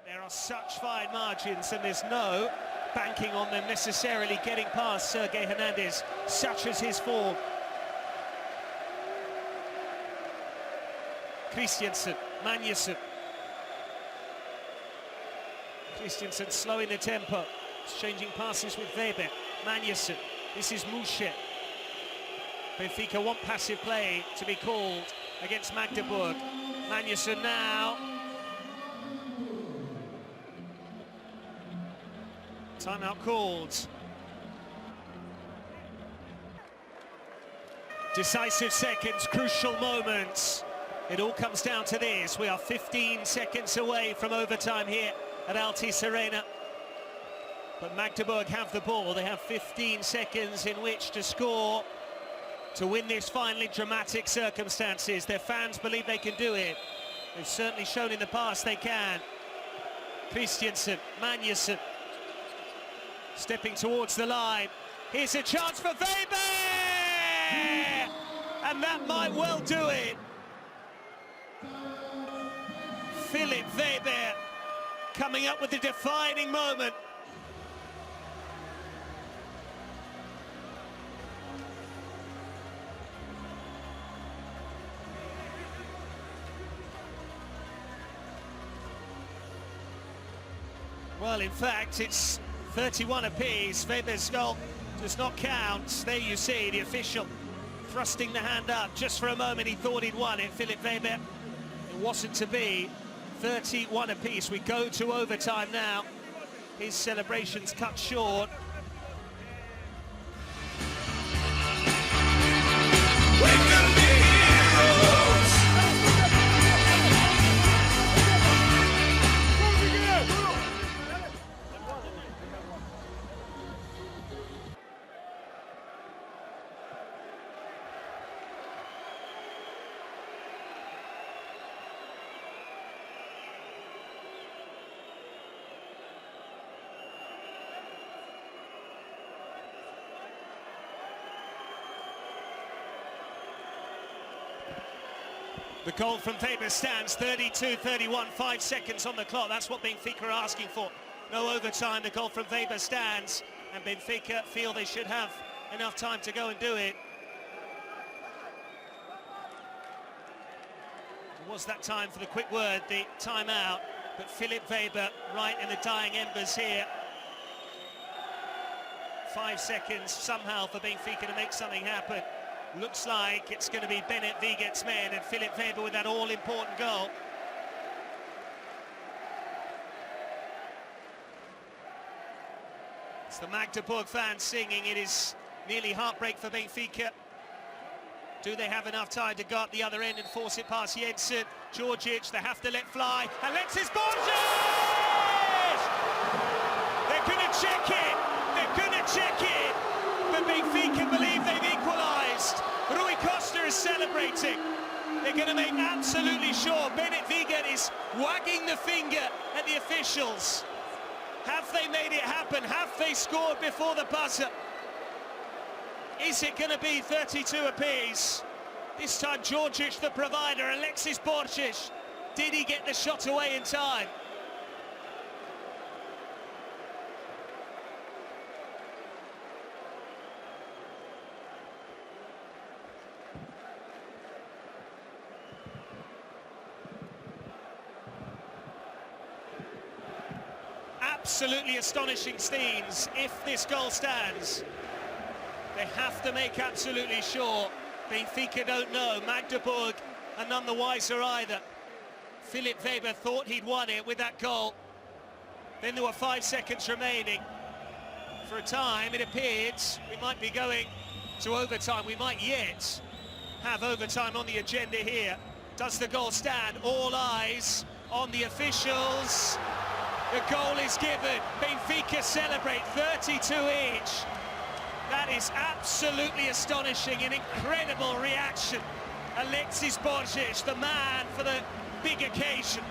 But there are such fine margins, and there's no banking on them necessarily getting past Sergei Hernandez, such as his form. Christiansen, Magnusson. Christiansen slowing the tempo. Exchanging passes with Weber. Magnusson. This is Mouchet. Benfica want passive play to be called against Magdeburg. Magnusson now. Timeout called. Decisive seconds, crucial moments. It all comes down to this. We are 15 seconds away from overtime here at Altice Arena. But Magdeburg have the ball. They have 15 seconds in which to score to win this final in dramatic circumstances. Their fans believe they can do it. They've certainly shown in the past they can. Christiansen, Magnusson. Stepping towards the line. Here's a chance for Weber! And that might well do it. Philipp Weber coming up with the defining moment. Well, in fact, it's 31 apiece. Weber's goal does not count. There you see the official thrusting the hand up. Just for a moment he thought he'd won it. Philipp Weber, it wasn't to be. 31 apiece. We go to overtime now. His celebrations cut short. The goal from Weber stands, 32-31, 5 seconds on the clock. That's what Benfica are asking for. No overtime, the goal from Weber stands, and Benfica feel they should have enough time to go and do it. It was that time for the quick word, the timeout, but Philipp Weber right in the dying embers here. 5 seconds somehow for Benfica to make something happen. Looks like it's going to be Bennett Viget's men and Philipp Weber with that all-important goal. It's the Magdeburg fans singing. It is nearly heartbreak for Benfica. Do they have enough time to go up the other end and force it past Jensen? Djordjic, they have to let fly. Alexis Borges! They're going to check it. They're going to check it. But Benfica believe they've equalised. Rui Costa is celebrating. They're going to make absolutely sure Bennett Viget is wagging the finger at the officials. Have they made it happen? Have they scored before the buzzer? Is it going to be 32 apiece? This time Djordjic the provider, Alexis Borges. Did he get the shot away in time? Absolutely astonishing scenes. If this goal stands, they have to make absolutely sure. Benfica don't know. Magdeburg are none the wiser either. Philipp Weber thought he'd won it with that goal. Then there were 5 seconds remaining. For a time, it appeared we might be going to overtime. We might yet have overtime on the agenda here. Does the goal stand? All eyes on the officials. The goal is given. Benfica celebrate 32 each. That is absolutely astonishing, an incredible reaction. Alexis Borges, the man for the big occasion.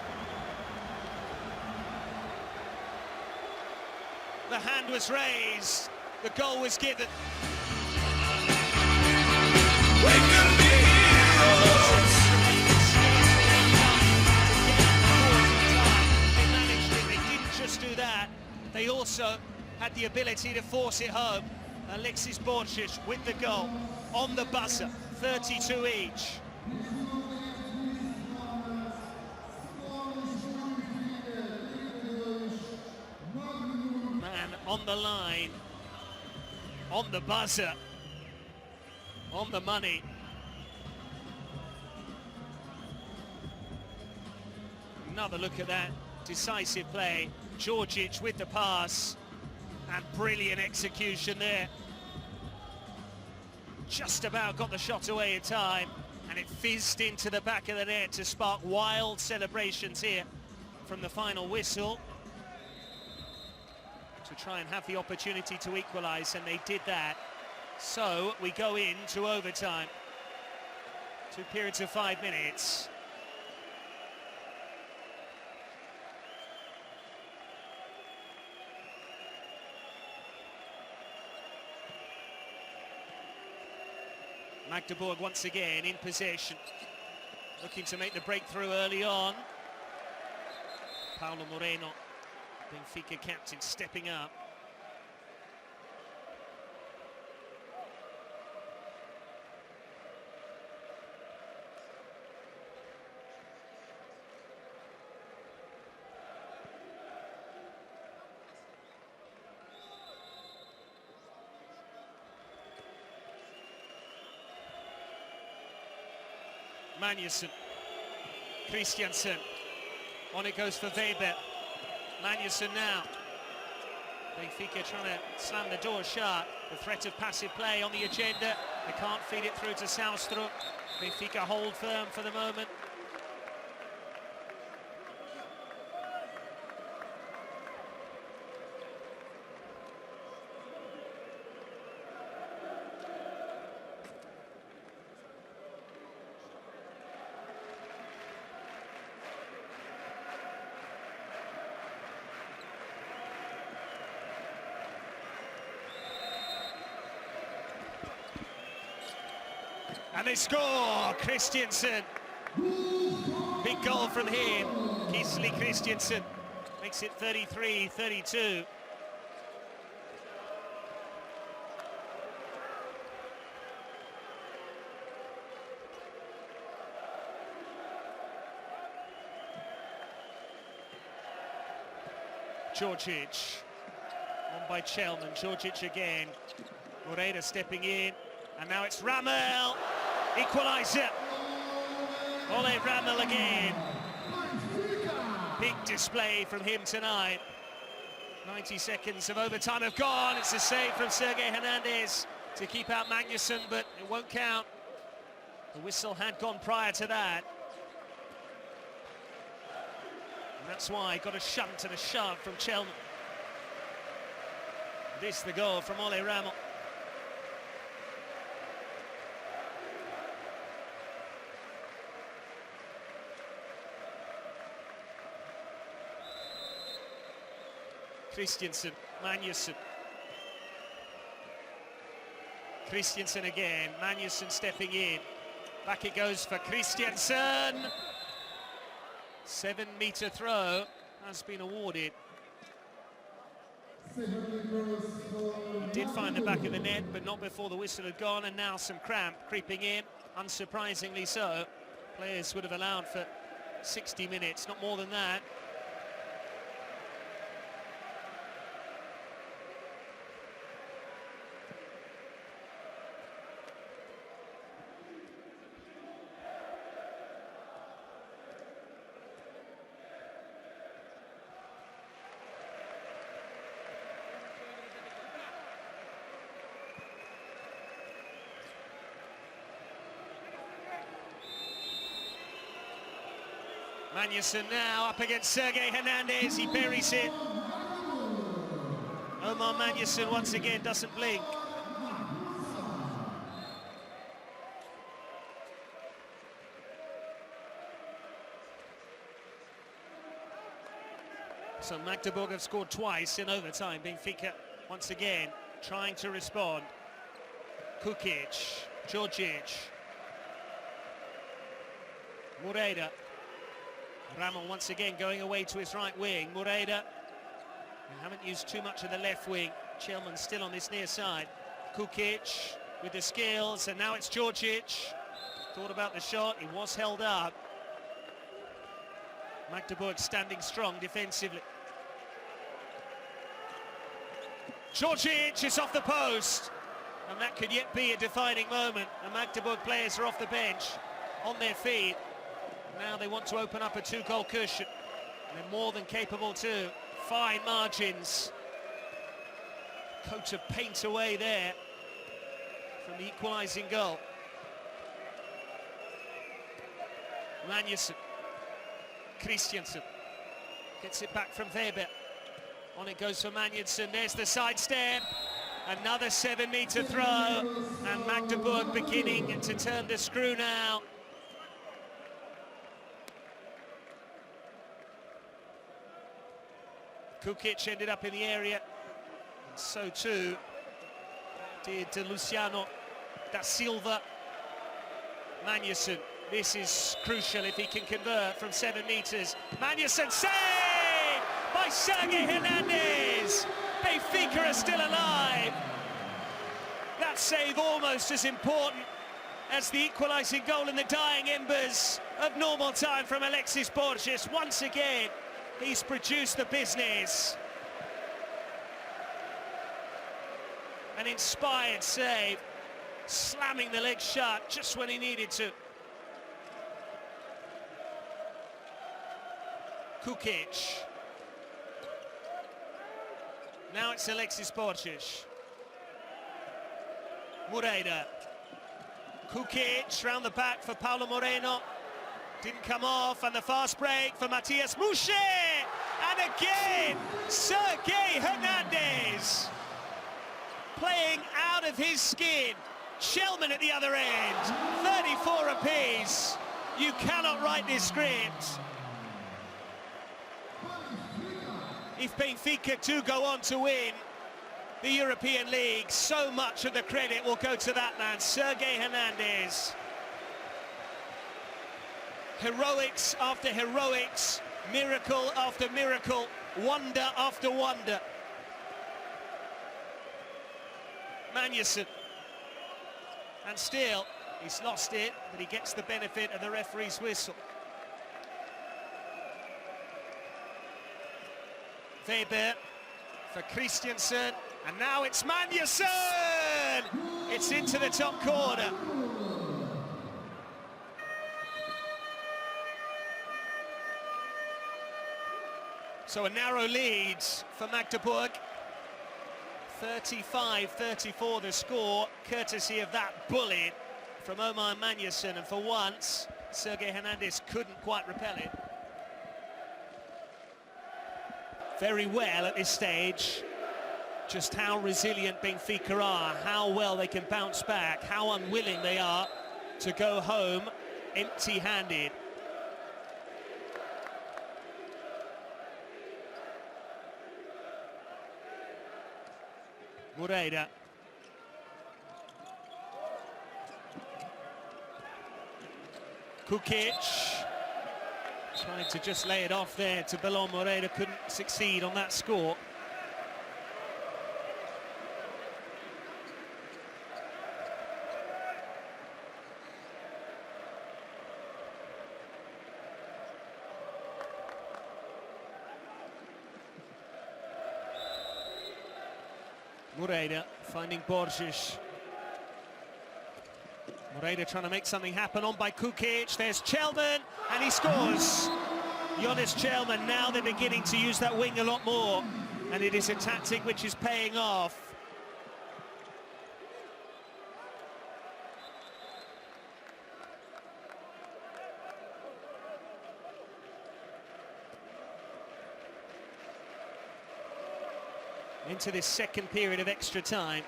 The hand was raised, the goal was given. We can be heroes. They managed it they also had the ability to force it home. Alexis Borčić with the goal on the buzzer, 32 each. Man on the line, on the buzzer, on the money. Another look at that decisive play. Djordjic with the pass, and brilliant execution there. Just about got the shot away in time, and it fizzed into the back of the net to spark wild celebrations here from the final whistle, to try and have the opportunity to equalise, and they did that. So we go into overtime. 2 periods of 5 minutes. Magdeburg once again in possession, looking to make the breakthrough early on. Paulo Moreno, Benfica captain, stepping up. Magnusson, Christiansen, on it goes for Weber. Magnusson now. Benfica trying to slam the door shut. The threat of passive play on the agenda. They can't feed it through to Saustrup. Benfica hold firm for the moment. And they score! Christiansen. Big goal from him. Gisli Christiansen makes it 33-32. Djordjic. On by Chelman. Djordjic again. Moreira stepping in. And now it's Ramel. Equaliser. Ole Ramel again. Big display from him tonight. 90 seconds of overtime have gone. It's a save from Sergei Hernandez to keep out Magnusson, but it won't count. The whistle had gone prior to that. And that's why got a shunt and a shove from Chelman. This the goal from Ole Ramel. Christiansen, Magnusson. Christiansen again, Magnusson stepping in. Back it goes for Christiansen. 7-metre throw has been awarded. He did find the back of the net, but not before the whistle had gone, and now some cramp creeping in, unsurprisingly so. Players would have allowed for 60 minutes, not more than that. Magnusson now up against Sergei Hernandez, he buries it. Omar Magnusson once again doesn't blink. So Magdeburg have scored twice in overtime. Benfica once again trying to respond. Kukic, Djordjic, Moreira. Ramon once again going away to his right wing. Moreira They haven't used too much of the left wing. Chelman still on this near side. Kukic with the skills, and now it's Djordjic. Thought about the shot, he was held up. Magdeburg standing strong defensively. Djordjic is off the post, and that could yet be a defining moment. The Magdeburg players are off the bench, on their feet. Now they want to open up a two-goal cushion. They're more than capable too. Fine margins. Coat of paint away there from the equalising goal. Magnusson. Christiansen gets it back from Weber. On it goes for Magnusson. There's the sidestep. Another 7-metre throw, and Magdeburg beginning to turn the screw now. Kukic ended up in the area, and so too did Luciano da Silva. Magnusson, this is crucial if he can convert from 7 metres. Magnusson, saved by Sergei Hernandez. Benfica are still alive. That save almost as important as the equalising goal in the dying embers of normal time from Alexis Borges. Once again, he's produced the business. An inspired save, slamming the leg shut just when he needed to. Kukic. Now it's Alexis Borges. Moreira. Kukic round the back for Paulo Moreno. Didn't come off, and the fast break for Matthias Mouche. And again, Sergei Hernandez. Playing out of his skin. Chelman at the other end. 34 apiece. You cannot write this script. If Benfica do go on to win the European League, so much of the credit will go to that man, Sergei Hernandez. Heroics after heroics, miracle after miracle, wonder after wonder. Magnusson. And still, he's lost it, but he gets the benefit of the referee's whistle. Weber for Christiansen, and now it's Magnusson! It's into the top corner. So a narrow lead for Magdeburg. 35-34 the score, courtesy of that bullet from Omar Magnusson, and for once, Sergei Hernandez couldn't quite repel it. Very well at this stage, just how resilient Benfica are, how well they can bounce back, how unwilling they are to go home empty-handed. Moreira. Kukic. Tried to just lay it off there to Belon. Moreira couldn't succeed on that score. Moreira finding Borges. Moreira trying to make something happen, on by Kukic. There's Chelman, and he scores. Jonas Chelman, now they're beginning to use that wing a lot more, and it is a tactic which is paying off. Into this second period of extra time.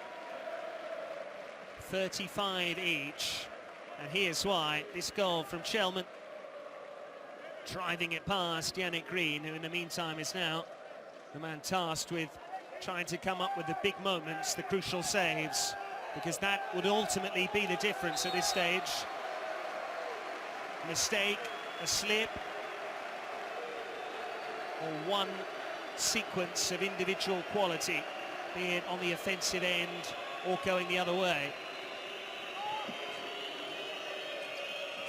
35 each, and here's why. This goal from Chelman, driving it past Yannick Green, who in the meantime is now the man tasked with trying to come up with the big moments, the crucial saves, because that would ultimately be the difference at this stage. A mistake, a slip, or one sequence of individual quality, be it on the offensive end or going the other way.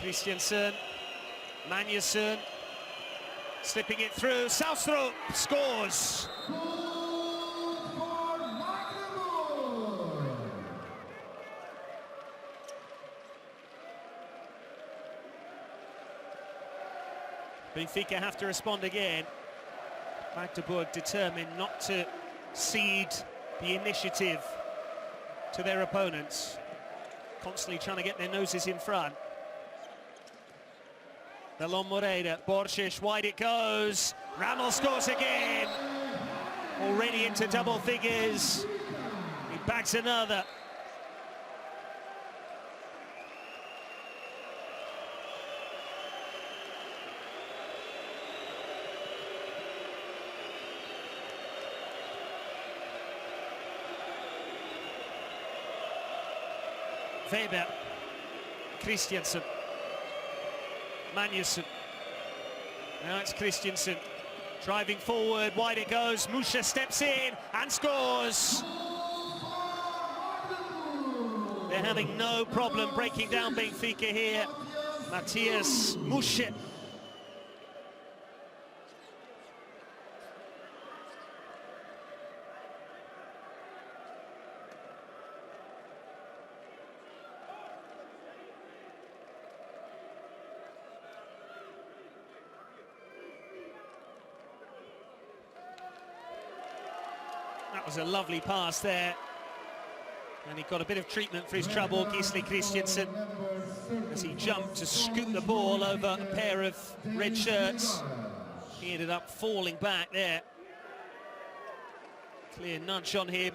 Christiansen, Magnusson, slipping it through, Saustrup scores! Benfica have to respond again. Magdeburg determined not to cede the initiative to their opponents, constantly trying to get their noses in front. Belon Moreira, Borges, wide it goes, Ramel scores again, already into double figures, he bags another. Weber, Christiansen, Magnusson, now it's Christiansen, driving forward, wide it goes, Musha steps in and scores! They're having no problem breaking down Benfica here. Matthias Musha. That was a lovely pass there, and he got a bit of treatment for his trouble, Gisli Christiansen, as he jumped to scoop the ball over a pair of red shirts. He ended up falling back there. Clear nudge on him,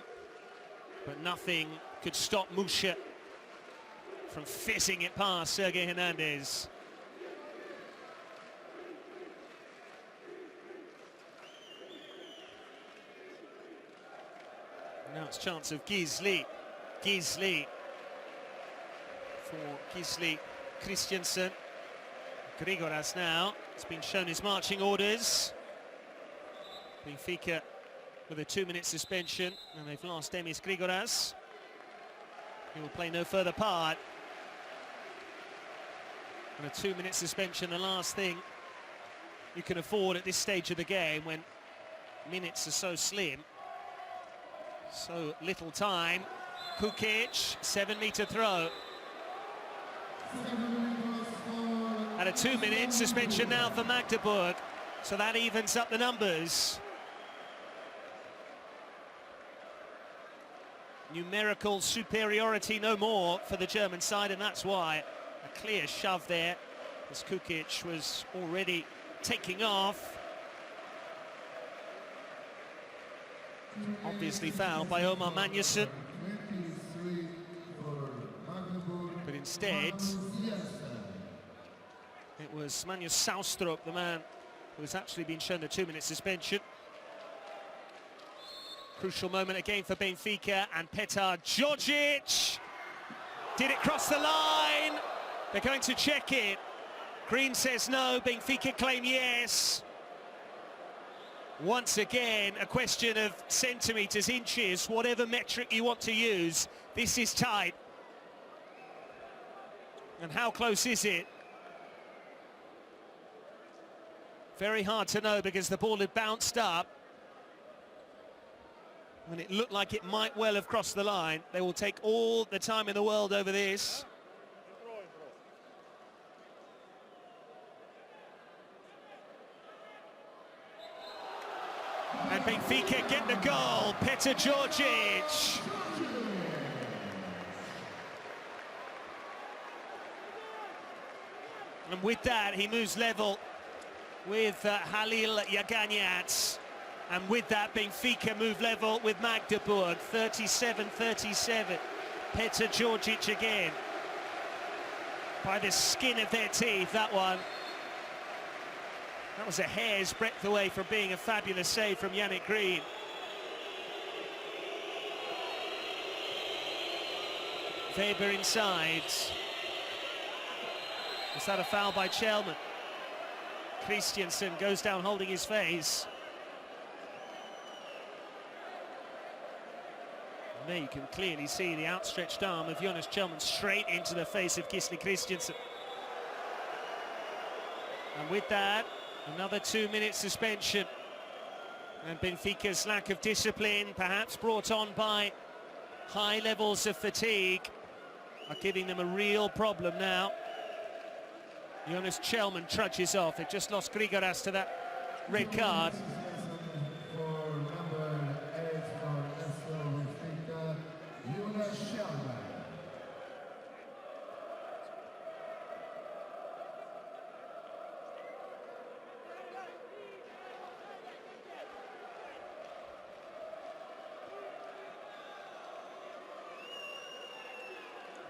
but nothing could stop Musha from fizzing it past Sergio Hernandez. Now it's chance of Gisli for Gisli Christiansen. Grigoras now, it's been shown his marching orders. Benfica with a 2-minute suspension, and they've lost Demis Grigoras. He will play no further part. And a 2-minute suspension, the last thing you can afford at this stage of the game when minutes are so slim. So little time. Kukic, 7-meter throw. And a 2-minute suspension now for Magdeburg. So that evens up the numbers. Numerical superiority no more for the German side, and that's why a clear shove there, as Kukic was already taking off. Obviously fouled by Omar Magnusson, but instead it was Magnus Saustrup, the man who has actually been shown a 2-minute suspension. Crucial moment again for Benfica, and Petar Djordjic, did it cross the line? They're going to check it. Green says no, Benfica claim yes. Once again, a question of centimetres, inches, whatever metric you want to use. This is tight. And how close is it? Very hard to know, because the ball had bounced up when it looked like it might well have crossed the line. They will take all the time in the world over this. And Benfica get the goal. Petar Djordjic. And with that, he moves level with Halil Yaganyat. And with that, Benfica move level with Magdeburg. 37-37. Petar Djordjic again. By the skin of their teeth, that one. That was a hair's breadth away from being a fabulous save from Yannick Green. Weber inside. Was that a foul by Chelman? Christiansen goes down holding his face. There you can clearly see the outstretched arm of Jonas Kjellman straight into the face of Gisli Christiansen. And with that, another 2-minute suspension. And Benfica's lack of discipline, perhaps brought on by high levels of fatigue, are giving them a real problem now. Jonas Kjellman trudges off. They've just lost Grigoras to that red card.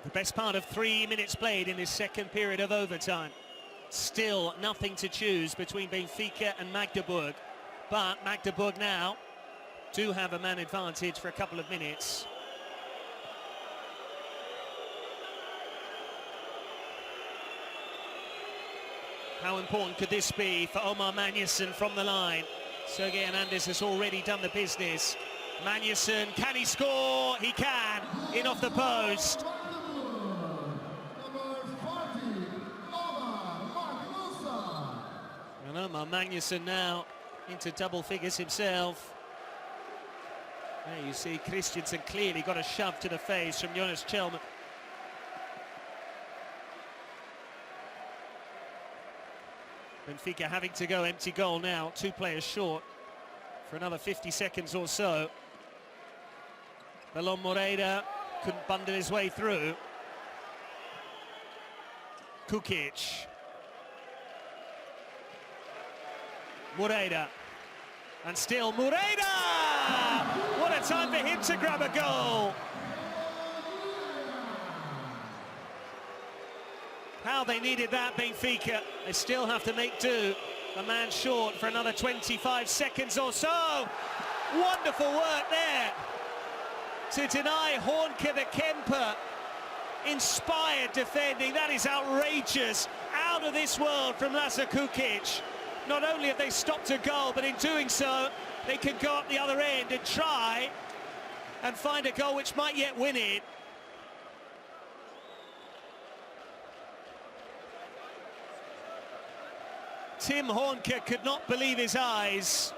The best part of 3 minutes played in this second period of overtime. Still nothing to choose between Benfica and Magdeburg. But Magdeburg now do have a man advantage for a couple of minutes. How important could this be for Omar Magnusson from the line? Sergei Hernandez has already done the business. Magnusson, can he score? He can, in off the post. And Omar Magnusson now into double figures himself. There you see Christiansen clearly got a shove to the face from Jonas Kjellman. Benfica having to go empty goal now, 2 players short for another 50 seconds or so. Belon Moreira couldn't bundle his way through. Kukic. Moreira. And still Moreira! What a time for him to grab a goal! How they needed that, Benfica. They still have to make do. A man short for another 25 seconds or so. Wonderful work there to deny Hornke the Kemper. Inspired defending. That is outrageous. Out of this world from Lazar Kukic. Not only have they stopped a goal, but in doing so, they can go up the other end and try and find a goal which might yet win it. Tim Hornke could not believe his eyes.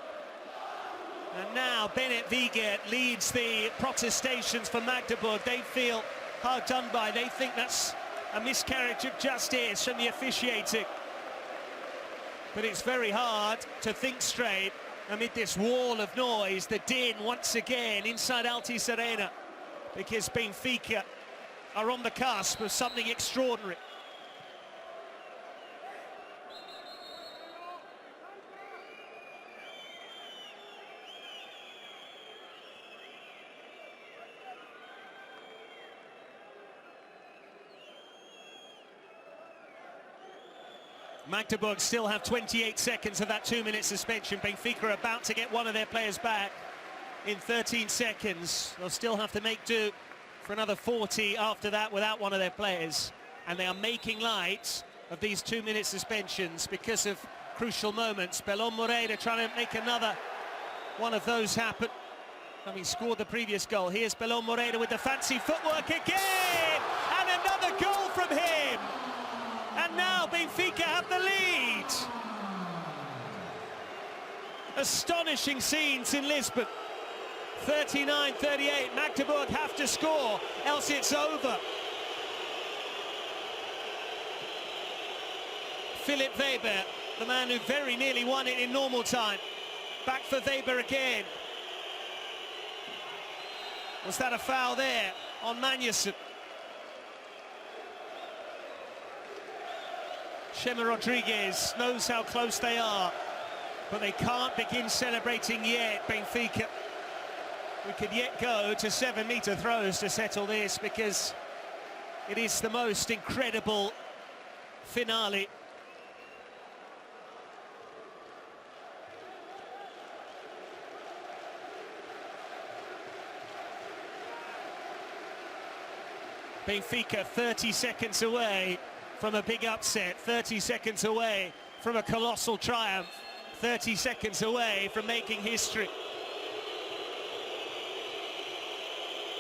And now Bennett Wiegert leads the protestations for Magdeburg. They feel hard done by. They think that's a miscarriage of justice from the officiating. But it's very hard to think straight amid this wall of noise, the din once again inside Altice Arena, because Benfica are on the cusp of something extraordinary. Magdeburg still have 28 seconds of that 2-minute suspension. Benfica are about to get one of their players back in 13 seconds. They'll still have to make do for another 40 after that without one of their players. And they are making light of these 2-minute suspensions because of crucial moments. Belon Moreira trying to make another one of those happen, having scored the previous goal. Here's Belon Moreira with the fancy footwork again! And another goal from him! And now Benfica have the lead. Astonishing scenes in Lisbon. 39-38, Magdeburg have to score, else it's over. Philipp Weber, the man who very nearly won it in normal time. Back for Weber again. Was that a foul there on Magnusson? Shema Rodriguez knows how close they are, but they can't begin celebrating yet, Benfica. We could yet go to 7-meter throws to settle this, because it is the most incredible finale. Benfica 30 seconds away from a big upset, 30 seconds away from a colossal triumph, 30 seconds away from making history.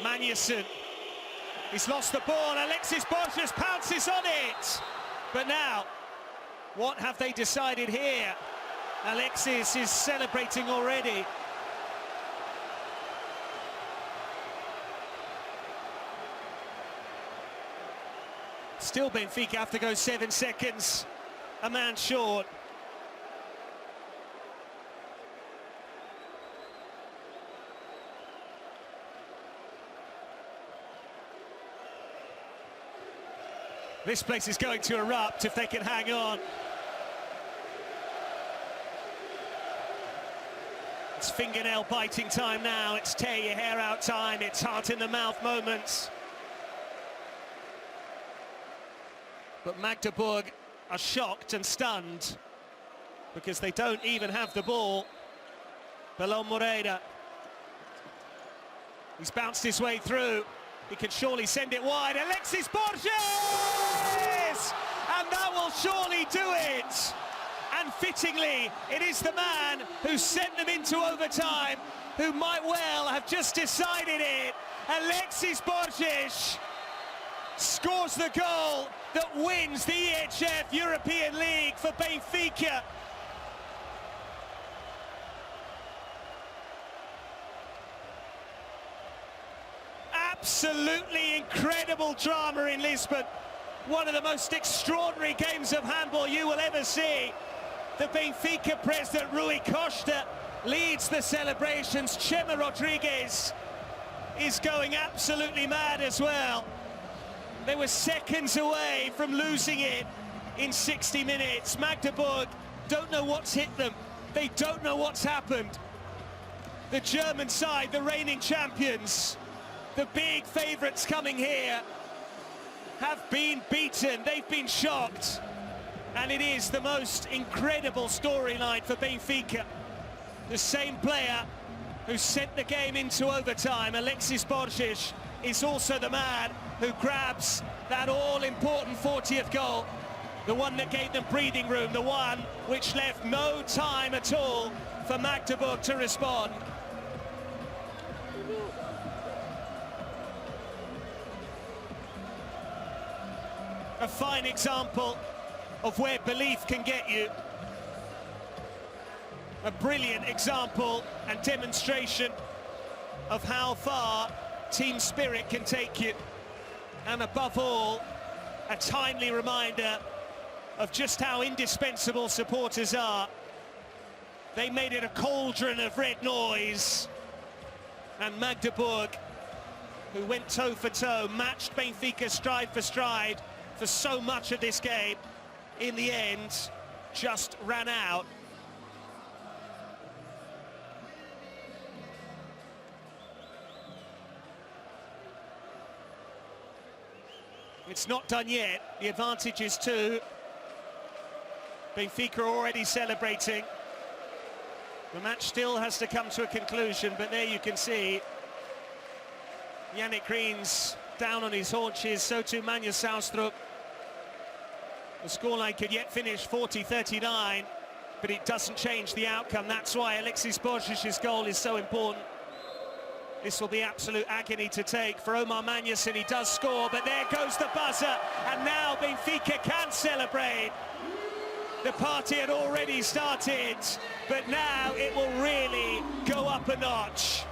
Magnussen, he's lost the ball, Alexis Borges pounces on it. But now, what have they decided here? Alexis is celebrating already. Still Benfica have to go 7 seconds, a man short. This place is going to erupt if they can hang on. It's fingernail biting time now, it's tear your hair out time, it's heart in the mouth moments. But Magdeburg are shocked and stunned because they don't even have the ball. Belon Moreira, he's bounced his way through. He can surely send it wide. Alexis Borges! And that will surely do it. And fittingly, it is the man who sent them into overtime, who might well have just decided it. Alexis Borges scores the goal that wins the EHF European League for Benfica. Absolutely incredible drama in Lisbon. One of the most extraordinary games of handball you will ever see. The Benfica president Rui Costa leads the celebrations. Chema Rodriguez is going absolutely mad as well. They were seconds away from losing it in 60 minutes. Magdeburg don't know what's hit them. They don't know what's happened. The German side, the reigning champions, the big favourites coming here, have been beaten. They've been shocked. And it is the most incredible storyline for Benfica. The same player who sent the game into overtime, Alexis Borges, is also the man who grabs that all-important 40th goal, the one that gave them breathing room, the one which left no time at all for Magdeburg to respond. A fine example of where belief can get you. A brilliant example and demonstration of how far team spirit can take you. And above all, a timely reminder of just how indispensable supporters are. They made it a cauldron of red noise. And Magdeburg, who went toe for toe, matched Benfica stride for stride for so much of this game, in the end, just ran out. It's not done yet. The advantage is 2. Benfica are already celebrating. The match still has to come to a conclusion, but there you can see Yannick Green's down on his haunches, so too Manja Saustrup. The scoreline could yet finish 40-39, but it doesn't change the outcome. That's why Alexis Borges' goal is so important. This will be absolute agony to take for Omar Magnussen. He does score, but there goes the buzzer, and now Benfica can celebrate. The party had already started, but now it will really go up a notch.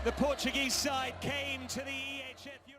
The Portuguese side came to the EHF